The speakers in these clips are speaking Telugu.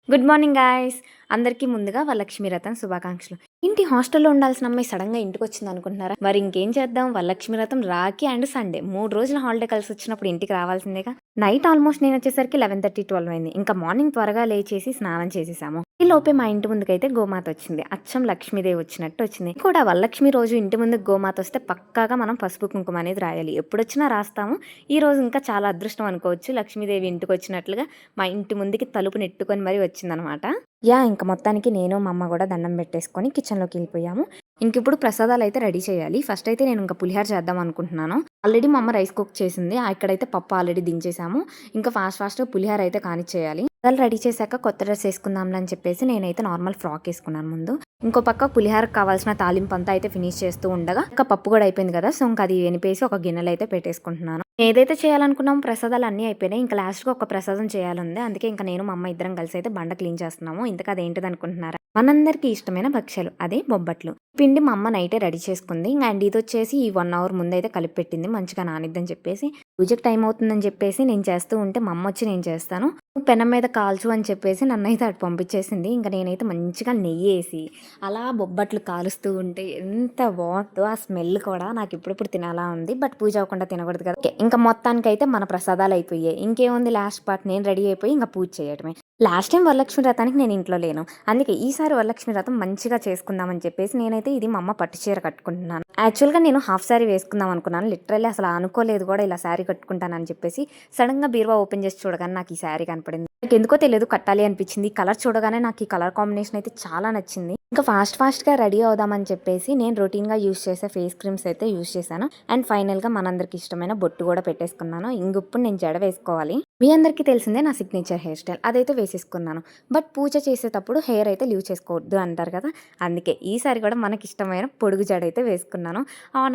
Good morning guys. అందరికీ ముందుగా వరలక్ష్మి వ్రతం శుభాకాంక్షలు. ఇంటి హాస్టల్లో ఉండాల్సిన అమ్మాయి సడన్గా ఇంటికి వచ్చింది అనుకుంటున్నారా? మరి ఇంకేం చేద్దాం, వరలక్ష్మి వ్రతం రాఖీ అండ్ సండే 3 రోజుల హాలిడే కలిసి వచ్చినప్పుడు ఇంటికి రావాల్సిందేగా. నైట్ ఆల్మోస్ట్ నేను వచ్చేసరికి 11:30, 12 అయింది. ఇంకా మార్నింగ్ త్వరగా లేచేసి స్నానం చేసేసాము. ఈ లోపే మా ఇంటి ముందుకైతే గోమాత వచ్చింది. అచ్చం లక్ష్మీదేవి వచ్చినట్టు వచ్చింది. కూడా వరలక్ష్మి రోజు ఇంటి ముందుకు గోమాత వస్తే పక్కాగా మనం పసుపు కుంకుమ అనేది రాయాలి. ఎప్పుడొచ్చినా రాస్తాము. ఈ రోజు ఇంకా చాలా అదృష్టం అనుకోవచ్చు. లక్ష్మీదేవి ఇంటికి వచ్చినట్లుగా మా ఇంటి ముందుకి తలుపు నెట్టుకొని మరీ వచ్చిందనమాట. ఇంక మొత్తానికి నేను మా అమ్మ కూడా దండం పెట్టేసుకొని కిచెన్లోకి వెళ్ళిపోయాము. ఇంకిప్పుడు ప్రసాదాలు అయితే రెడీ చేయాలి. ఫస్ట్ అయితే నేను ఇంకా పులిహార చేద్దాం అనుకుంటున్నాను. ఆల్రెడీ మా అమ్మ రైస్ కుక్ చేసింది. ఇక్కడైతే పప్పు ఆల్రెడీ దించేసాము. ఇంకా ఫాస్ట్గా పులిహార అయితే కానిచ్చేయాలి. ప్రసాదాలు రెడీ చేశాక కొత్త డ్రెస్ వేసుకుందాంలే అని చెప్పేసి నేనైతే నార్మల్ ఫ్రాక్ వేసుకున్నాను ముందు. ఇంకో పక్క పులిహారకు కావాల్సిన తాలింపు అంతా అయితే ఫినిష్ చేస్తూ ఉండగా ఇంకా పప్పు కూడా అయిపోయింది కదా. సో ఇంకా అది వెనిపేసి ఒక గిన్నెలో అయితే పెట్టేసుకుంటున్నాను. ఏదైతే చేయాలనుకున్నాము ప్రసాదాలు అన్నీ అయిపోయినాయి. ఇంకా లాస్ట్గా ఒక ప్రసాదం చేయాలంది. అందుకే ఇంకా నేను మా అమ్మ ఇద్దరం కలిసి అయితే బండ క్లీన్ చేస్తున్నాము. ఇంతకు అదేంటిది అనుకుంటున్నారా? మనందరికీ ఇష్టమైన భక్ష్యాలు, అదే బొబ్బట్లు. పిండి మా అమ్మ నైటే రెడీ చేసుకుంది. అండ్ ఇది వచ్చేసి ఈ 1 అవర్ ముందు అయితే కలిపి పెట్టింది మంచిగా నానిద్దని చెప్పేసి. పూజకి టైం అవుతుందని చెప్పేసి నేను చేస్తూ ఉంటే మా అమ్మ వచ్చి నేను చేస్తాను, పెనం మీద కాల్చు అని చెప్పేసి నన్నైతే అటు పంపించేసింది. ఇంకా నేనైతే మంచిగా నెయ్యి వేసి అలా బొబ్బట్లు కాలుస్తూ ఉంటే ఎంత బాగుందో. ఆ స్మెల్ కూడా నాకు ఇప్పుడిప్పుడు తినాలా ఉంది. బట్ పూజ అవ్వకుండా తినకూడదు కదా. ఇంకా మొత్తానికైతే మన ప్రసాదాలు అయిపోయాయి. ఇంకేముంది, లాస్ట్ పార్ట్ నేను రెడీ అయిపోయి ఇంకా పూజ చేయడమే. లాస్ట్ టైం వరలక్ష్మి వ్రతానికి నేను ఇంట్లో లేను. అందుకే ఈసారి వరలక్ష్మి వ్రతం మంచిగా చేసుకుందామని చెప్పేసి నేనైతే ఇది మా అమ్మ పట్టు చీర కట్టుకుంటున్నాను. యాక్చువల్గా నేను హాఫ్ శారీ వేసుకుందాం అనుకున్నాను. లిటరల్లీ అసలు అనుకోలేదు కూడా ఇలా శారీ కట్టుకుంటానని చెప్పేసి. సడన్గా బీరువా ఓపెన్ చేసి చూడగానే నాకు ఈ శారీ కనపడింది. నాకు ఎందుకో తెలియదు కట్టాలి అనిపించింది. కలర్ చూడగానే నాకు ఈ కలర్ కాంబినేషన్ అయితే చాలా నచ్చింది. ఇంకా ఫాస్ట్గా రెడీ అవుదామని చెప్పేసి నేను రొటీన్గా యూస్ చేసే ఫేస్ క్రీమ్స్ అయితే యూస్ చేశాను. అండ్ ఫైనల్గా మనందరికి ఇష్టమైన బొట్టు కూడా పెట్టేసుకున్నాను. ఇంగిప్పుడు నేను జడ వేసుకోవాలి. మీ అందరికీ తెలిసిందే నా సిగ్నేచర్ హెయిర్ స్టైల్, అదైతే వేసేసుకున్నాను. బట్ పూజ చేసేటప్పుడు హెయిర్ అయితే లీవ్ చేసుకోవద్దు అంటారు కదా. అందుకే ఈసారి కూడా మనకి ఇష్టమైన పొడుగు జడ అయితే వేసుకున్నాను.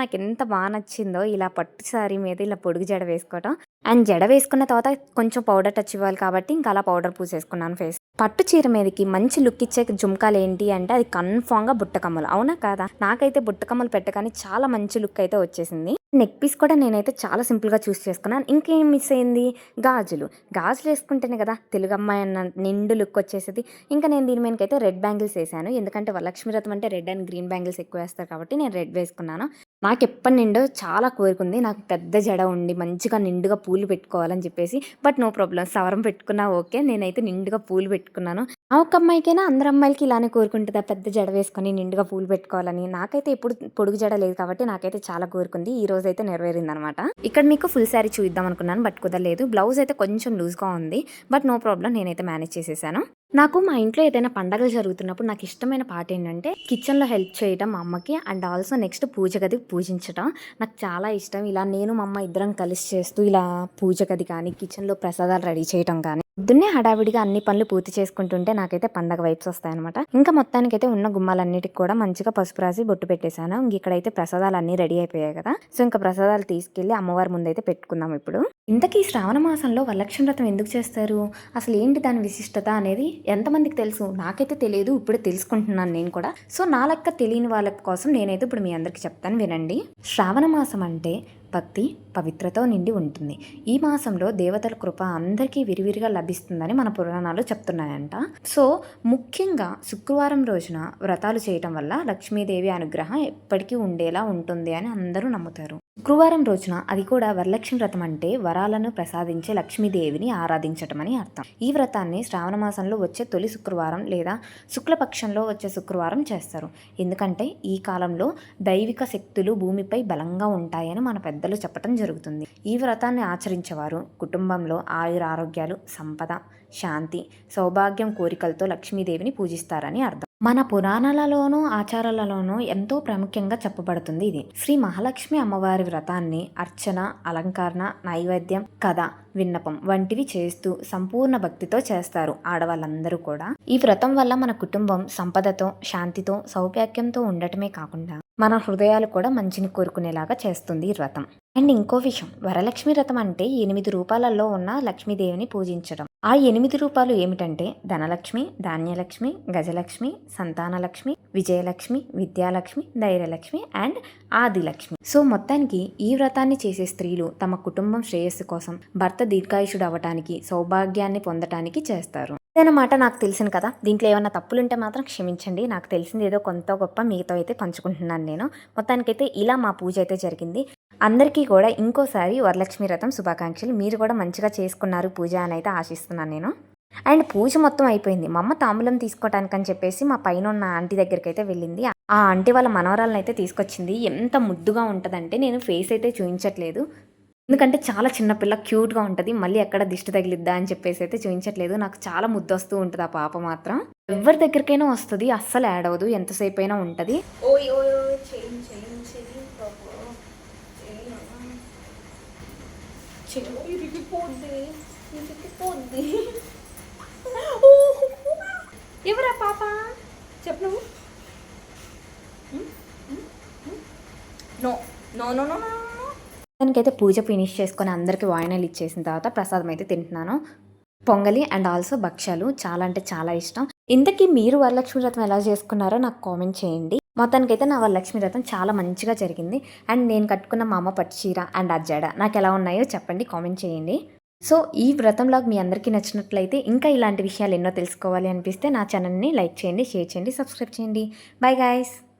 నాకు ఎంత బాగా నచ్చిందో ఇలా పట్టు సారీ మీద ఇలా పొడుగు జడ వేసుకోవటం. అండ్ జడ వేసుకున్న తర్వాత కొంచెం పౌడర్ టచ్ ఇవ్వాలి కాబట్టి ఇంకా అలా పౌడర్ పూసేసుకున్నాను ఫేస్. పట్టు చీర మీదకి మంచి లుక్ ఇచ్చే జుమ్కాలు ఏంటి అంటే అది కన్ఫామ్గా బుట్టకమ్మలు, అవునా కాదా? నాకైతే బుట్టకమ్మలు పెట్టగానే చాలా మంచి లుక్ అయితే వచ్చేసింది. నెక్ పీస్ కూడా నేనైతే చాలా సింపుల్గా చూస్ చేసుకున్నాను. ఇంకేం మిస్ అయింది, గాజులు వేసుకుంటేనే కదా తెలుగు అమ్మాయి అన్న నిండు లుక్ వచ్చేసేది. ఇంకా నేను దీని మీదకైతే రెడ్ బ్యాంగిల్స్ వేసాను. ఎందుకంటే వరలక్ష్మి వ్రతం అంటే రెడ్ అండ్ గ్రీన్ బ్యాంగిల్స్ ఎక్కువ వేస్తారు కాబట్టి నేను రెడ్ వేసుకున్నాను. నాకు ఎప్పటి నిండో చాలా కోరుకుంది నాకు పెద్ద జడ ఉండి మంచిగా నిండుగా పూలు పెట్టుకోవాలని చెప్పేసి. బట్ నో ప్రాబ్లం, సవరం పెట్టుకున్నా ఓకే. నేనైతే నిండుగా పూలు పెట్టుకున్నాను. ఆ ఒక్క అమ్మాయికైనా అందరు అమ్మాయిలకి ఇలానే కోరుకుంటుందా పెద్ద జడ వేసుకొని నిండుగా పూలు పెట్టుకోవాలని? నాకైతే ఎప్పుడు పొడుగు జడ లేదు కాబట్టి నాకైతే చాలా కోరుకుంది. ఈ రోజు అయితే నెరవేరింది అనమాట. ఇక్కడ మీకు ఫుల్ శారీ చూద్దాం అనుకున్నాను బట్ కుదరలేదు. బ్లౌజ్ అయితే కొంచెం లూజ్గా ఉంది. బట్ నో ప్రాబ్లం, నేనైతే మేనేజ్ చేసేసాను. నాకు మా ఇంట్లో ఏదైనా పండగలు జరుగుతున్నప్పుడు నాకు ఇష్టమైన పాట ఏంటంటే కిచెన్లో హెల్ప్ చేయడం మా అమ్మకి. అండ్ ఆల్సో నెక్స్ట్ పూజ గది పూజించడం నాకు చాలా ఇష్టం. ఇలా నేను మా అమ్మ ఇద్దరం కలిసి చేస్తూ ఇలా పూజ గది కానీ కిచెన్లో ప్రసాదాలు రెడీ చేయడం కానీ పొద్దున్నే హడావిడిగా అన్ని పనులు పూర్తి చేసుకుంటుంటే నాకైతే పండగ వైబ్స్ వస్తాయన్నమాట. ఇంకా మొత్తానికైతే ఉన్న గుమ్మాలన్నిటికి కూడా మంచిగా పసుపు రాసి బొట్టు పెట్టేశాను. ఇక్కడైతే ప్రసాదాలు అన్నీ రెడీ అయిపోయాయి కదా. సో ఇంకా ప్రసాదాలు తీసుకెళ్లి అమ్మవారి ముందైతే పెట్టుకుందాం. ఇప్పుడు ఇంతకీ శ్రావణ మాసంలో వరలక్ష్మి వ్రతం ఎందుకు చేస్తారు, అసలు ఏంటి దాని విశిష్టత అనేది ఎంతమందికి తెలుసు? నాకైతే తెలియదు, ఇప్పుడే తెలుసుకుంటున్నాను నేను కూడా. సో నా లెక్క తెలియని వాళ్ళ కోసం నేనైతే ఇప్పుడు మీ అందరికి చెప్తాను, వినండి. శ్రావణ మాసం అంటే భక్తి పవిత్రతో నిండి ఉంటుంది. ఈ మాసంలో దేవతల కృప అందరికీ విరివిరిగా లభిస్తుందని మన పురాణాలు చెప్తున్నాయంట. సో ముఖ్యంగా శుక్రవారం రోజున వ్రతాలు చేయటం వల్ల లక్ష్మీదేవి అనుగ్రహం ఎప్పటికీ ఉండేలా ఉంటుంది అని అందరూ నమ్ముతారు. శుక్రవారం రోజున, అది కూడా వరలక్ష్మి వ్రతం అంటే వరాలను ప్రసాదించే లక్ష్మీదేవిని ఆరాధించటం అని అర్థం. ఈ వ్రతాన్ని శ్రావణ మాసంలో వచ్చే తొలి శుక్రవారం లేదా శుక్లపక్షంలో వచ్చే శుక్రవారం చేస్తారు. ఎందుకంటే ఈ కాలంలో దైవిక శక్తులు భూమిపై బలంగా ఉంటాయని మన పెద్దలు చెప్పడం జరుగుతుంది. ఈ వ్రతాన్ని ఆచరించేవారు కుటుంబంలో ఆయురారోగ్యాలు, సంపద, శాంతి, సౌభాగ్యం కోరికలతో లక్ష్మీదేవిని పూజిస్తారని అర్థం. మన పురాణాలలోనూ ఆచారాలలోనూ ఎంతో ప్రాముఖ్యంగా చెప్పబడుతుంది ఇది. శ్రీ మహాలక్ష్మి అమ్మవారి వ్రతాన్ని అర్చన, అలంకరణ, నైవేద్యం, కథ, విన్నపం వంటివి చేస్తూ సంపూర్ణ భక్తితో చేస్తారు ఆడవాళ్ళందరూ కూడా. ఈ వ్రతం వల్ల మన కుటుంబం సంపదతో, శాంతితో, సౌభాగ్యంతో ఉండటమే కాకుండా మన హృదయాలు కూడా మంచిని కోరుకునేలాగా చేస్తుంది ఈ వ్రతం. అండ్ ఇంకో విషయం, వరలక్ష్మి వ్రతం అంటే 8 రూపాలలో ఉన్న లక్ష్మీదేవిని పూజించడం. ఆ 8 రూపాలు ఏమిటంటే ధనలక్ష్మి, ధాన్యలక్ష్మి, గజలక్ష్మి, సంతానలక్ష్మి, విజయలక్ష్మి, విద్యాలక్ష్మి, ధైర్యలక్ష్మి అండ్ ఆదిలక్ష్మి. సో మొత్తానికి ఈ వ్రతాన్ని చేసే స్త్రీలు తమ కుటుంబం శ్రేయస్సు కోసం, భర్త దీర్ఘాయుషుడు అవ్వటానికి, సౌభాగ్యాన్ని పొందటానికి చేస్తారు. ఇదనమాట నాకు తెలిసింది కదా! దీంట్లో ఏమన్నా తప్పులుంటే మాత్రం క్షమించండి. నాకు తెలిసింది ఏదో కొంతో గొప్ప మీతో అయితే పంచుకుంటున్నాను నేను. మొత్తానికైతే ఇలా మా పూజ అయితే జరిగింది. అందరికీ కూడా ఇంకోసారి వరలక్ష్మి వ్రతం శుభాకాంక్షలు. మీరు కూడా మంచిగా చేసుకున్నారు పూజ అనైతే ఆశిస్తున్నాను నేను. అండ్ పూజ మొత్తం అయిపోయింది. మా అమ్మ తాంబూలం తీసుకోవటానికని చెప్పేసి మా పైనున్న ఆంటీ దగ్గరికైతే వెళ్ళింది. ఆ ఆంటీ వాళ్ళ మనవరాలనైతే తీసుకొచ్చింది. ఎంత ముద్దుగా ఉంటదంటే నేను ఫేస్ అయితే చూయించట్లేదు. ఎందుకంటే చాలా చిన్న పిల్ల క్యూట్‌గా ఉంటది. మళ్ళీ ఎక్కడ దిష్టి తగిలిద్దా అని చెప్పేసి అయితే చూయించట్లేదు. నాకు చాలా ముద్దొస్తూ ఉంటది ఆ పాప మాత్రం. ఎవరి దగ్గరికైనా వస్తది. అస్సలు యాడ్ అవ్వదు. ఎంతసేపైనా ఉంటది. ఓయ్ ఓయ్ ఓయ్ చెయ్యి పాపా చెయ్యి ఇరిగిపోద్ది ఎవరా పాప చెప్పు నువ్వు no no no no no దానికైతే పూజ ఫినిష్ చేసుకొని అందరికి వాయినాలు ఇచ్చేసిన తర్వాత ప్రసాదం అయితే తింటున్నాను. పొంగలి అండ్ ఆల్సో భక్షాలు చాలా అంటే చాలా ఇష్టం. ఇంతకీ మీరు వరలక్ష్మి వ్రతం ఎలా చేసుకున్నారో నాకు కామెంట్ చేయండి. మొత్తానికైతే నా వరలక్ష్మి వ్రతం చాలా మంచిగా జరిగింది. అండ్ నేను కట్టుకున్న మా అమ్మ పట్టు చీర అండ్ ఆ జడ నాకు ఎలా ఉన్నాయో చెప్పండి, కామెంట్ చేయండి. సో ఈ వ్రతంలాగా మీ అందరికీ నచ్చినట్లయితే ఇంకా ఇలాంటి విషయాలు ఎన్నో తెలుసుకోవాలి అనిపిస్తే నా ఛానల్ని లైక్ చేయండి, షేర్ చేయండి, సబ్స్క్రైబ్ చేయండి. Bye guys.